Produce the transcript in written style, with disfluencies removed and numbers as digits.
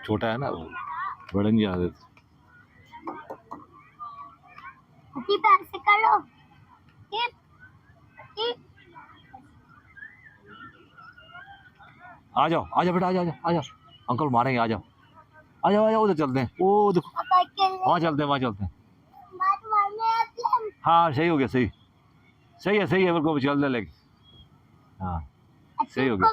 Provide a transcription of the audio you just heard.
छोटा है ना वो, बड़े नहीं जाने देते। पैर से कर लो। आ जाओ आ जाओ बेटा, आ जाओ आ जाओ, अंकल मारेंगे, आ जाओ आ जाओ आ जाओ, उधर चलते हैं, वो देखो वहाँ चलते हैं, वहाँ चलते हैं। हाँ सही हो गया, सही सही है, सही है, मेरे को चल दे लेके। हाँ सही हो गया।